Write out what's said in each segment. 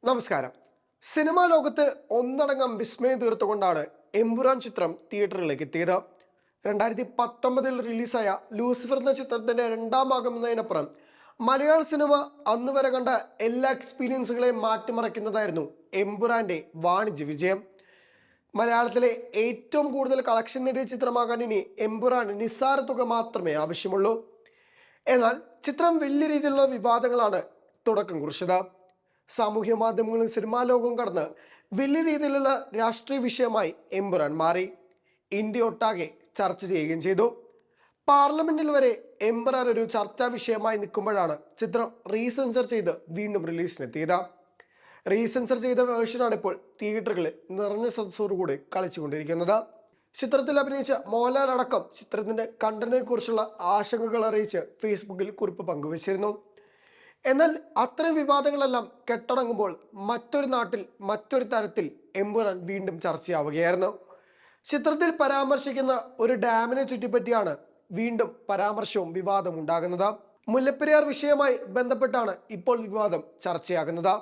നമസ്കാരം. സിനിമാ ലോകത്ത് ഒന്നടങ്കം വിസ്മയം തീർത്തുകൊണ്ടാണ് എമ്പുരാൻ ചിത്രം തിയേറ്ററുകളിലേക്ക് എത്തിയത്. 2019 റിലീസായ ലൂസിഫർ എന്ന ചിത്രത്തിന്റെ രണ്ടാം ഭാഗം എന്നതിനപ്പുറം മലയാള സിനിമ അന്ന് വരെ കണ്ട എല്ലാ എക്സ്പീരിയൻസുകളെയും മാറ്റിമറിക്കുന്നതായിരുന്നു എമ്പുരാന്റെ വാണിജ്യ വിജയം. മലയാളത്തിലെ ഏറ്റവും കൂടുതൽ കളക്ഷൻ നേടിയ ചിത്രമാകാൻ ഇനി എമ്പുരാൻ നിസ്സാര തുക മാത്രമേ ആവശ്യമുള്ളൂ. എന്നാൽ ചിത്രം വലിയ രീതിയിലുള്ള വിവാദങ്ങളാണ് തുടക്കം കുറിച്ചത്. സാമൂഹ്യ മാധ്യമങ്ങളും സിനിമാ ലോകവും കടന്ന് വലിയ രീതിയിലുള്ള രാഷ്ട്രീയ വിഷയമായി എമ്പുരാൻ മാറി. ഇന്ത്യ ഒട്ടാകെ ചർച്ച ചെയ്യുകയും ചെയ്തു. പാർലമെന്റിൽ വരെ എമ്പുരാൻ ഒരു ചർച്ചാ വിഷയമായി നിൽക്കുമ്പോഴാണ് ചിത്രം റീസെൻസർ ചെയ്ത് വീണ്ടും റിലീസിനെത്തിയത്. റീസെൻസർ ചെയ്ത വേർഷനാണ് ഇപ്പോൾ തിയേറ്ററുകളിൽ നിറഞ്ഞ സദസ്സോടുകൂടി കളിച്ചുകൊണ്ടിരിക്കുന്നത്. ചിത്രത്തിൽ അഭിനയിച്ച മോഹൻലാൽ അടക്കം ചിത്രത്തിന്റെ കണ്ടന്റിനെ കുറിച്ചുള്ള ആശങ്കകൾ അറിയിച്ച് ഫേസ്ബുക്കിൽ കുറിപ്പ് പങ്കുവച്ചിരുന്നു. എന്നാൽ അത്തരം വിവാദങ്ങളെല്ലാം കെട്ടടങ്ങുമ്പോൾ മറ്റൊരു നാട്ടിൽ മറ്റൊരു തരത്തിൽ എമ്പുരാൻ വീണ്ടും ചർച്ചയാവുകയായിരുന്നു. ചിത്രത്തിൽ പരാമർശിക്കുന്ന ഒരു ഡാമിനെ ചുറ്റിപ്പറ്റിയാണ് വീണ്ടും പരാമർശവും വിവാദം ഉണ്ടാകുന്നത്. മുല്ലപ്പെരിയാർ വിഷയവുമായി ബന്ധപ്പെട്ടാണ് ഇപ്പോൾ വിവാദം ചർച്ചയാകുന്നത്.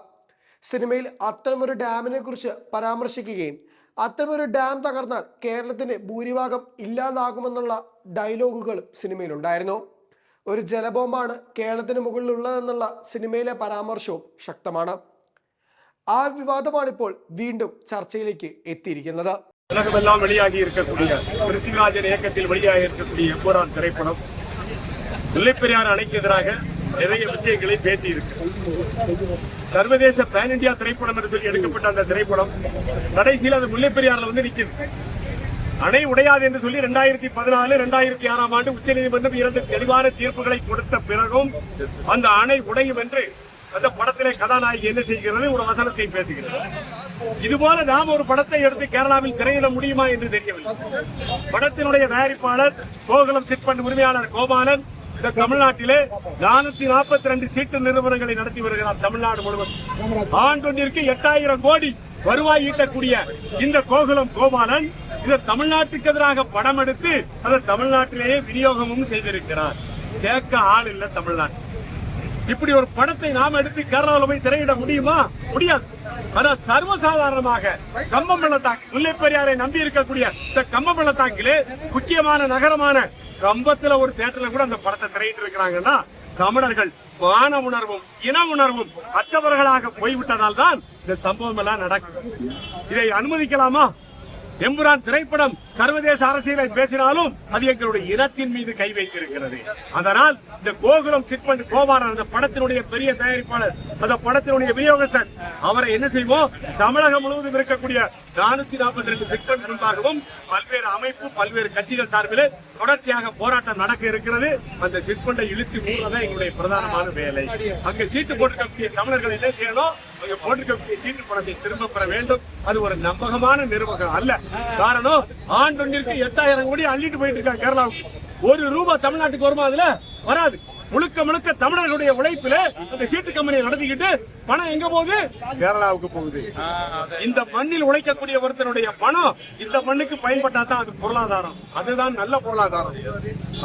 സിനിമയിൽ അത്തരമൊരു ഡാമിനെ കുറിച്ച് പരാമർശിക്കുകയും അത്തരമൊരു ഡാം തകർന്നാൽ കേരളത്തിന്റെ ഭൂരിഭാഗം ഇല്ലാതാകുമെന്നുള്ള ഡയലോഗുകളും സിനിമയിലുണ്ടായിരുന്നു. ഒരു ജലബോംബാണ് കേരളത്തിന് മുകളിലുള്ളതെന്നുള്ള സിനിമയിലെ പരാമർശവും ശക്തമാണ്. ആ വിവാദമാണ് ഇപ്പോൾ വീണ്ടും ചർച്ചയിലേക്ക് എത്തിയിരിക്കുന്നത്. உலகமெல்லாம் வெளியாகி இருக்கக்கூடிய பிருத்திவிராஜன் இயக்கத்தில் வெளியாகி இருக்கக்கூடிய எம்புரான் திரைப்படம் முல்லைப்பெரியாறு அணைக்கு எதிராக நிறைய விஷயங்களை பேசி இருக்கு. சர்வதேச பேன் இந்தியா திரைப்படம் என்று சொல்லி எடுக்கப்பட்ட அந்த திரைப்படம் கடைசியில் அது முல்லைப்பெரியாறுல வந்து நிற்கிறது. அணை உடையாது என்று சொல்லி 2014, 2006 ஆண்டு உச்சநீதிமன்றம் 2 தெளிவான தீர்ப்புகளை கொடுத்த பிறகும் அந்த அணை உடையும் என்று அந்த படத்திலே கதாநாயகி என்ன செய்கிறது, ஒரு வசனத்தை பேசுகிறது. இதுபோல நாம் ஒரு படத்தை எடுத்து கேரளாவில் திரையிட முடியுமா என்று தெரியவில்லை. படத்தினுடைய தயாரிப்பாளர் கோகுலம் சிட்பண்ட் உரிமையாளர் கோபாலன் இந்த தமிழ்நாட்டிலே 442 சீட்டு நிறுவனங்களை நடத்தி வருகிறார். தமிழ்நாடு முழுவதும் ஆண்டொன்றிற்கு 8000 கோடி வருவாய் ஈட்டக்கூடிய இந்த கோகுலம் கோபாலன் இந்த தமிழ்நாட்டுக்கு எதிராக படம் எடுத்து அதை தமிழ்நாட்டிலேயே விநியோகமும் செய்திருக்கிறார். கேட்க ஆள் இல்ல தமிழ்நாட்டு. இப்படி ஒரு படத்தை நாம எடுத்து கேரளாவில் போய் திரையிட முடியுமா? முடியாது. அதான் சர்வசாதாரணமாக கம்பம் பள்ளத்தாக்கு, முல்லைப்பெரியாரை நம்பி இருக்கக்கூடிய இந்த கம்பம் பள்ளத்தாக்கிலே முக்கியமான நகரமான கம்பத்துல ஒரு தியேட்டர்ல கூட அந்த படத்தை திரையிட்டு இருக்கிறாங்கன்னா தமிழர்கள் மான உணர்வும் இன உணர்வும் அற்றவர்களாக போய்விட்டதால் தான் இந்த சம்பவம் எல்லாம் நடக்கும். இதை அனுமதிக்கலாமா? எம்புரான் திரைப்படம் சர்வதேச அரசியலை பேசினாலும் அது எங்களுடைய இனத்தின் மீது கை வைத்திருக்கிறது. அதனால் இந்த கோகுலம் சிட்பண்ட் கோபாலன் அந்த படத்தினுடைய பெரிய தயாரிப்பாளர், அந்த படத்தினுடைய விநியோகஸ்தர், அவரை என்ன செய்வோம், தமிழகம் முழுவதும் இருக்கக்கூடிய 442 சிட்பண்ட் முன்பாகவும் பல்வேறு அமைப்பு பல்வேறு கட்சிகள் சார்பில் தொடர்ச்சியாக போராட்டம் நடக்க இருக்கிறது. அந்த சிட்பண்டை இழுத்து மூடுறதான் எங்களுடைய பிரதானமான வேலை. அங்க சீட்டு போட்டுக்கக்கூடிய தமிழர்கள் என்ன செய்யணும், அங்க போட்டுக்கக்கூடிய சீட்டு பணத்தை திரும்ப பெற வேண்டும். அது ஒரு நம்பகமான நிர்வாகம் அல்ல. காரணம், ஆண்டொன்றிற்கு 8000 கோடி அள்ளிட்டு போயிட்டு இருக்காங்க கேரளாவுக்கு. ₹1 தமிழ்நாட்டுக்கு வருமா? அதுல வராது. முழுக்க முழுக்க தமிழர்களுடைய உழைப்பில அந்த சீட்டு கம்பெனியை நடத்திக்கிட்டு பணம் எங்க போகுது? கேரளாவுக்கு போகுது. இந்த மண்ணில் உழைக்கக்கூடிய ஒருத்தனுடைய பணம் இந்த மண்ணுக்கு பயன்பட்டா தான் அது பொருளாதாரம். அதுதான் நல்ல பொருளாதாரம்.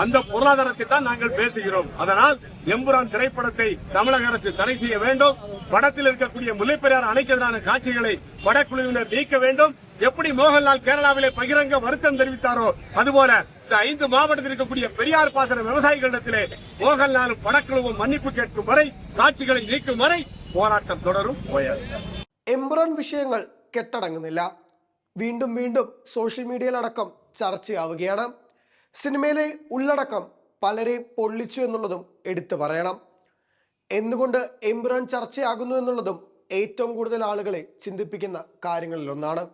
அந்த பொருளாதாரத்தை தான் நாங்கள் பேசுகிறோம். அதனால் எம்புரான் திரைப்படத்தை தமிழக அரசு தடை செய்ய வேண்டும். படத்தில் இருக்கக்கூடிய முல்லைப்பெரியாறு அணைக்கு எதிரான காட்சிகளை படக்குழுவினர் நீக்க வேண்டும். எப்படி மோகன்லால் கேரளாவிலே பகிரங்க வருத்தம் தெரிவித்தாரோ அதுபோல இந்த 5 மாவட்டத்தில் இருக்கக்கூடிய பெரியார் பாசன விவசாயிகளிடத்திலே மோகன்லாலும் படக்குழுவும் மன்னிப்பு கேட்கும் வரை, காட்சிகளை நீக்கும் வரை போராட்டம் தொடரும். എമ്പുരാൻ വിഷയങ്ങൾ കെട്ടടങ്ങുന്നില്ല. വീണ്ടും വീണ്ടും സോഷ്യൽ മീഡിയയിലടക്കം ചർച്ചയാവുകയാണ്. സിനിമയിലെ ഉള്ളടക്കം പലരെയും പൊള്ളിച്ചു എന്നുള്ളതും എടുത്തു പറയണം. എന്തുകൊണ്ട് എമ്പുരാൻ ചർച്ചയാകുന്നു എന്നുള്ളതും ഏറ്റവും കൂടുതൽ ആളുകളെ ചിന്തിപ്പിക്കുന്ന കാര്യങ്ങളിലൊന്നാണ്.